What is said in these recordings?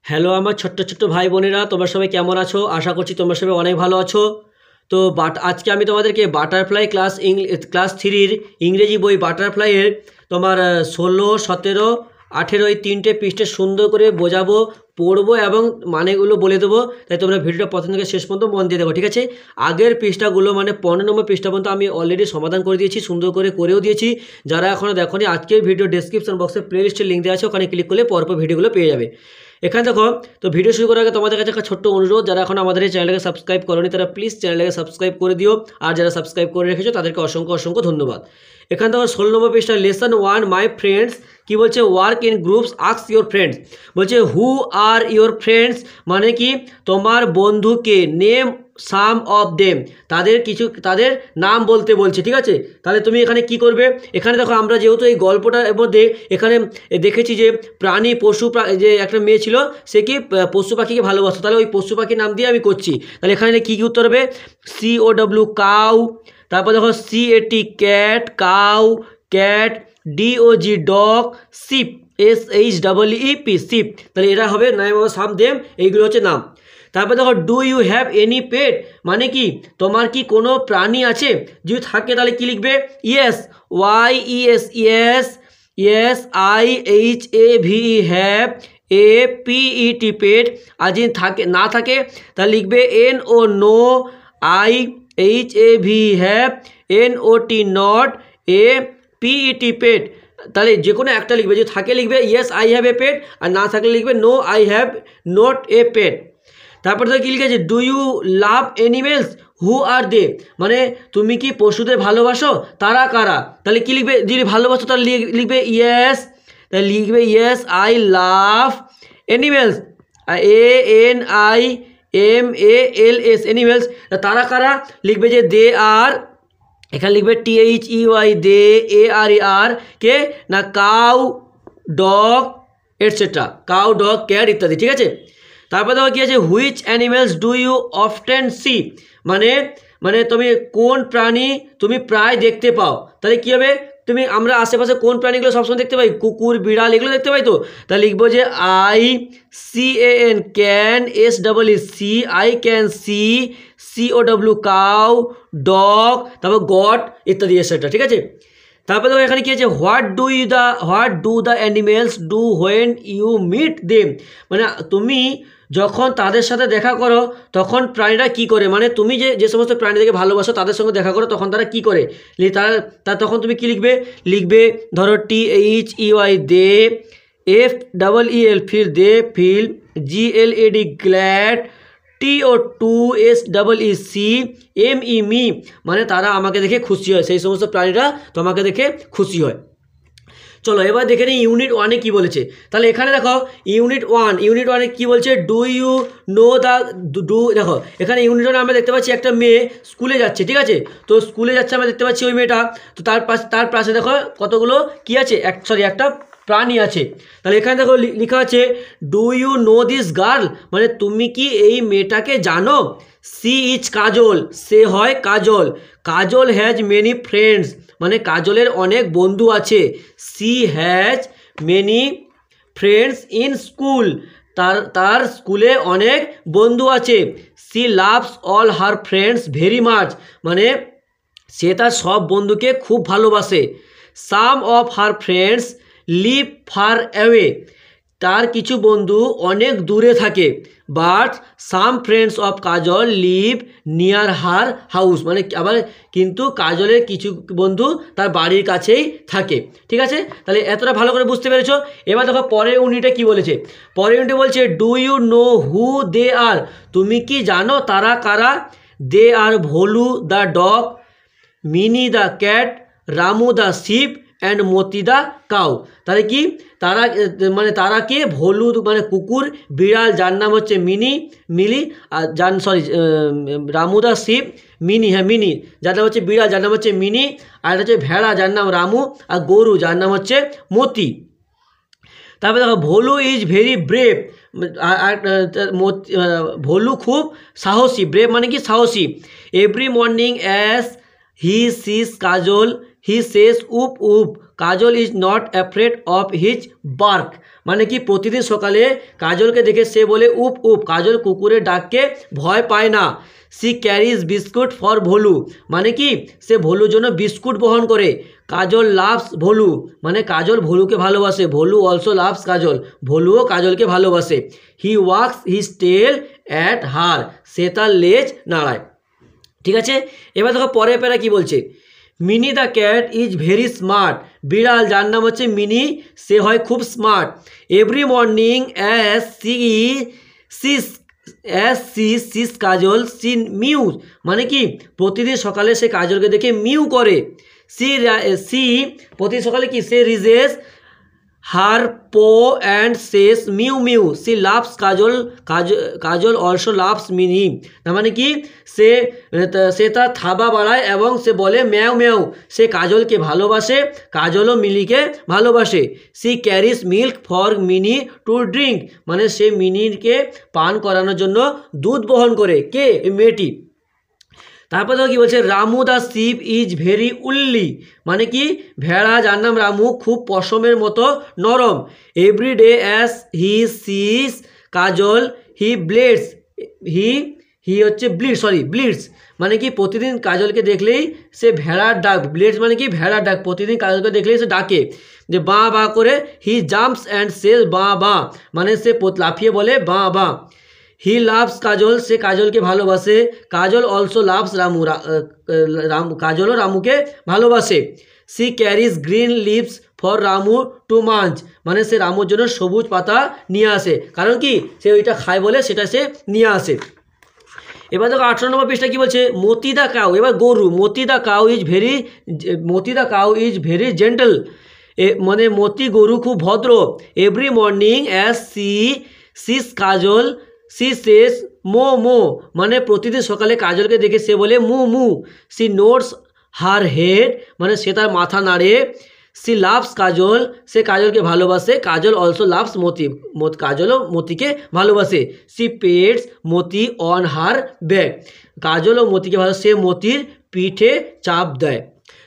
Hello আমার ছোট্ট ছোট্ট ভাই বোনেরা, তোমরা সবাই কেমন আছো? আশা করছি তোমরা সবাই অনেক ভালো আছো। তো আজকে আমি তোমাদেরকে বাটারফ্লাই ক্লাস থ্রির ইংরেজি বই বাটারফ্লাইয়ের তোমার 16, 17, 18 এই 3টে পৃষ্ঠে সুন্দর করে বোঝাবো, পড়বো এবং মানেগুলো বলে দেবো। তাই তোমরা ভিডিওটা প্রথম থেকে শেষ পর্যন্ত মন দিয়ে দেবো, ঠিক আছে? আগের পৃষ্ঠাগুলো মানে 15 নম্বর পৃষ্ঠা পর্যন্ত আমি অলরেডি সমাধান করে দিয়েছি, সুন্দর করে করেও দিয়েছি। যারা এখনও দেখোনি, আজকের ভিডিও ডেসক্রিপশন বক্সে প্লেলিস্টের লিঙ্ক দেওয়া আছে, ওখানে ক্লিক করলে পরপর ভিডিওগুলো পেয়ে যাবে। এখানে দেখো, তো ভিডিও শুরু করার আগে তোমাদের কাছে একটা ছোট্ট অনুরোধ, যারা এখন আমাদের এই চ্যানেলটাকে সাবস্ক্রাইব করোনি তারা প্লিজ চ্যানেলটাকে সাবস্ক্রাইব করে দিও, আর যারা সাবস্ক্রাইব করে রেখেছো তাদেরকে অসংখ্য অসংখ্য ধন্যবাদ। এখানে দেখো 16 নম্বর পৃষ্ঠা লেসন 1 মাই ফ্রেন্ডস কি বলছে, work in groups ask your friends. বলছে হু আর ইউর ফ্রেন্ডস, মানে কি তোমার বন্ধুকে, নেম সাম অফ দেম, তাদের নাম বলতে বলছে, ঠিক আছে? তাহলে তুমি এখানে কি করবে, এখানে দেখো আমরা যেহেতু এই গল্পটার মধ্যে এখানে দেখেছি যে প্রাণী পশু, যে একটা মেয়ে ছিল সে কি পশু পাখিকে ভালোবাসতো, তাহলে ওই পশু পাখির নাম দিয়ে আমি করছি। তাহলে এখানে কী কী উত্তর হবে, COW কাউ, তারপর দেখো CAT cat, cow cat, DOG dog, sheep SHEEP sheep. তাহলে এরা হবে নাম সাম দেম, এইগুলো হচ্ছে নাম। তারপর দেখো ডু ইউ হ্যাভ এনি পেট, মানে কি তোমার কি কোনো প্রাণী আছে, যদি থাকে তাহলে কি লিখবে, yes YES yes, yes IHAVE have, APET pet. আর যদি থাকে না থাকে তাহলে লিখবে NO no, IHAV have, NOT not, APET pet. তাহলে যে কোনো একটা লিখবে, যদি থাকে লিখবে yes I have a pet, আর না থাকলে লিখবে no I have not a pet. তারপর তো কী লিখেছে, do you love animals, who are they, মানে তুমি কি পশুদের ভালোবাসো, তারা কারা। তাহলে কী লিখবে, যদি ভালোবাসো তাহলে লিখবে ইয়েস, তাহলে লিখবে yes I love animals, ANIMALS animals. তারা কারা, লিখবে যে দে আর, এখানে লিখবে THEY দে, ARER কে না, cow dog etcetera, cow dog cat ইত্যাদি, ঠিক আছে? তারপর দেখো কী আছে, which animals do you often see, মানে তুমি কোন প্রাণী তুমি প্রায় দেখতে পাও। তাহলে কী হবে, আমরা আশেপাশে কোন প্রাণীগুলো সবসময় দেখতে পাই, কুকুর বিড়াল এগুলো দেখতে পাই। তো তাহলে লিখবো যে ICAN can, SEEC I can see, COW cow, dog, তারপর গট ইত্যাদি এটসেট্রা, ঠিক আছে? তারপরে দেখো এখানে কী আছে, what do the animals do when you meet them, মানে তুমি যখন তাদের সাথে দেখা করো তখন প্রাণীরা কি করে, মানে তুমি যে সমস্ত প্রাণীদেরকে ভালোবাসো তাদের সঙ্গে দেখা করো তখন তারা কি করে, তখন তুমি কি লিখবে ধরো THEY they, FEEL feel, GLAD glad, TO2SEEC ME মানে তারা আমাকে দেখে খুশি হয়, সেই সমস্ত প্রাণীরা তোমাকে দেখে খুশি হয়। চলো এবার দেখে নিই ইউনিট 1-এ কী বলেছে। তাহলে এখানে দেখো ইউনিট 1-এ কী বলছে, ডু ইউ নো দেখো এখানে ইউনিট 1-এ আমরা দেখতে পাচ্ছি একটা মেয়ে স্কুলে যাচ্ছে, ঠিক আছে? তো স্কুলে যাচ্ছে আমরা দেখতে পাচ্ছি ওই মেয়েটা, তো তার পাশে দেখো কতগুলো কি আছে, একটা প্রাণী আছে। তাহলে এখানে দেখো লেখা আছে do you know this girl, মানে তুমি কি এই মেয়েটাকে জানো। সি ইজ কাজল, সে হয় Kajal. Kajal has many friends, মানে কাজলের অনেক বন্ধু আছে। She has many friends in school, তার স্কুলে অনেক বন্ধু আছে। She loves all her friends very much, মানে সে তার সব বন্ধুকে খুব ভালোবাসে। Some of her friends live far away, তার কিছু বন্ধু অনেক দূরে থাকে। But some friends of Kajal live near her house, মানে আবার কিন্তু কাজলের কিছু বন্ধু তার বাড়ির কাছেই থাকে, ঠিক আছে? তাহলে এতটা ভালো করে বুঝতে পেরেছো। এবার দেখো পরের ইউনিটে কি বলেছে, পরের ইউনিটে বলছে do you know who they are, তুমি কি জানো তারা কারা। They are Bholu the dog, Mini the cat, Ramu the sheep and Moti the cow. তাহলে কি তারা কে, ভোলু মানে কুকুর, বিড়াল যার নাম হচ্ছে মিলি, আর রামু দ্য শিপ, মিনি যার নাম হচ্ছে বিড়াল, যার নাম হচ্ছে মিনি, আর এটা হচ্ছে ভেড়া যার নাম রামু, আর গরু যার নাম হচ্ছে মতি। তারপরে দেখো Bholu is very brave, Bholu খুব সাহসী, ব্রেভ মানে কি সাহসী। Every morning as he sees Kajal he says woof woof, Kajal is not afraid of his bark. মানে কি প্রতিদিন সকালে কাজলকে দেখে সে বলে উপ উপ, কাজল কুকুরের ডাককে ভয় পায় না। She carries biscuit for Bholu, মানে কি সে ভোলুর জন্য বিস্কুট বহন করে। কাজল লাভস ভোলু, মানে কাজল ভোলুকে ভালোবাসে। ভোলু অলসো লাভস কাজল, ভোলুও কাজলকে ভালোবাসে। He wags his tail at her, সে তার লেজ নাড়ায়। ঠিক আছে, এবার দেখো পরের প্যারা কি বলছে। Mini the cat is very smart, বিড়াল যার নাম হচ্ছে মিনি সে হয় খুব smart. Every morning as sees Kajal she mews, মানে কি প্রতিদিন সকালে সে কাজলকে দেখে মিউ করে। সি প্রতিদিন সকালে কি সে raises her paw and says mew mew. She loves Kajal also loves Mini, তার মানে কি সে তার থাবা বাড়ায় এবং সে বলে ম্যাও ম্যাও। সে কাজলকে ভালোবাসে, কাজলও মিনিকে ভালোবাসে। She carries milk for Mini to drink, মানে সে মিনিকে পান করানোর জন্য দুধ বহন করে। কে? মেয়েটি। তারপর দেখো কি বলছে, Ramu the sheep is very woolly, মানে কি ভেড়া যার নাম রামু খুব পশমের মতো নরম। Every day as he sees Kajal he bleats, he হচ্ছে ব্লিডস, মানে কি প্রতিদিন কাজলকে দেখলেই সে ভেড়ার ডাক, ব্লেডস মানে কি ভেড়ার ডাক, প্রতিদিন কাজলকে দেখলেই সে ডাকে যে বাঁ বাঁ করে। হি জাম্পস অ্যান্ড সেজ বাঁ বাঁ, মানে সে লাফিয়ে বলে বাঁ বাঁ। হি লাভস কাজল, সে কাজলকে ভালোবাসে। কাজল অলসো লাভস রামু, কাজলও রামুকে ভালোবাসে। She carries green leaves for Ramu to munch, মানে সে রামুর জন্য সবুজ পাতা নিয়ে আসে, কারণ কি সে ওইটা খায় বলে সেটা সে নিয়ে আসে। এবার দেখো 18 নম্বর পৃষ্ঠা কি বলছে, মতি দা কাউ, এবার গরু। Moti the cow is very gentle, মানে মতি গরু খুব ভদ্র। Every morning as sees Kajal she says moo moo, মানে প্রতিদিন সকালে কাজলকে দেখে সে বলে মু মু। সি নোটস হার হেড, মানে সে তার মাথা নাড়ে। সি লাভস কাজল, সে কাজলকে ভালোবাসে। কাজল অলসো লাভস মতি, কাজলও মতিকে ভালোবাসে। She pets Moti on her back, কাজলও মতিকে ভালোবাসে, সে মতির পিঠে চাপ দেয়।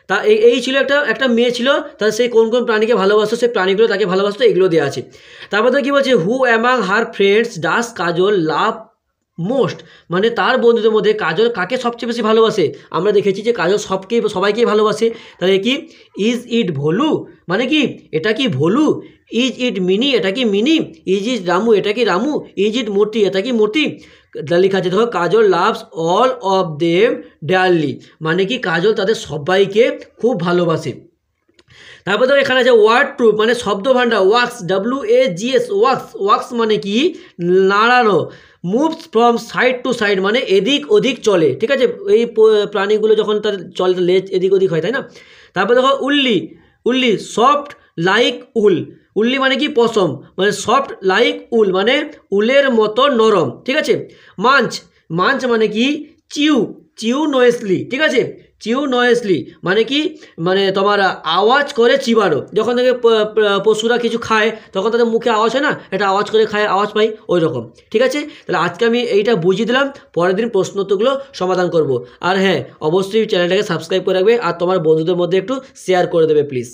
তা এই ছিল একটা মেয়ে ছিল, তার সে কোন কোন প্রাণীকে ভালোবাসতো, সেই প্রাণীগুলো তাকে ভালোবাসতো, এগুলো দেওয়া আছে। তারপর তো কী বলছে, হু অ্যামাং হার ফ্রেন্ডস ডাস কাজল লাভ মোস্ট, মানে তার বন্ধুদের মধ্যে কাজল কাকে সবচেয়ে বেশি ভালোবাসে। আমরা দেখেছি যে কাজল সবাইকেই ভালোবাসে। তাহলে কি ইজ ইট ভোলু, মানে কি এটা কি ভোলু। ইজ ইট মিনি, এটা কি মিনি। ইজ ইট রামু, এটা কি রামু। ইজ ইট মূর্তি, এটা কি মূর্তি। লেখা আছে দেখো, Kajal loves all of them dearly, মানে কি কাজল তাদের সবাইকে খুব ভালোবাসে। তারপর ধরো এখানে আছে ওয়ার্ড প্রুফ, মানে শব্দ ভাণ্ডার। ওয়াক্স, WAGS, ওয়াক্স মানে কি নাড়ানো। Moves from side to side, মানে এদিক ওদিক চলে। ঠিক আছে, এই প্রাণীগুলো যখন তার চলে লেজ এদিক ওদিক হয়, তাই না। তারপর দেখো উল্লি সফট লাইক উল, উল্লি মানে কি পশম, মানে সফট লাইক উল মানে উলের মতো নরম। ঠিক আছে, মাঞ্চ মানে কি চিউ নয়েসলি। ঠিক আছে, চিউ নয়েসলি মানে কি, মানে তোমার আওয়াজ করে চিবানো। যখন থেকে পশুরা কিছু খায় তখন তাদের মুখে আওয়াজ হয় না, এটা আওয়াজ করে খায়, আওয়াজ পাই, ওই রকম। ঠিক আছে, তাহলে আজকে আমি এইটা বুঝিয়ে দিলাম, পরের দিন প্রশ্নোত্তরগুলো সমাধান করব। আর হ্যাঁ, অবশ্যই চ্যানেলটাকে সাবস্ক্রাইব করে রাখবে আর তোমার বন্ধুদের মধ্যে একটু শেয়ার করে দেবে প্লিজ।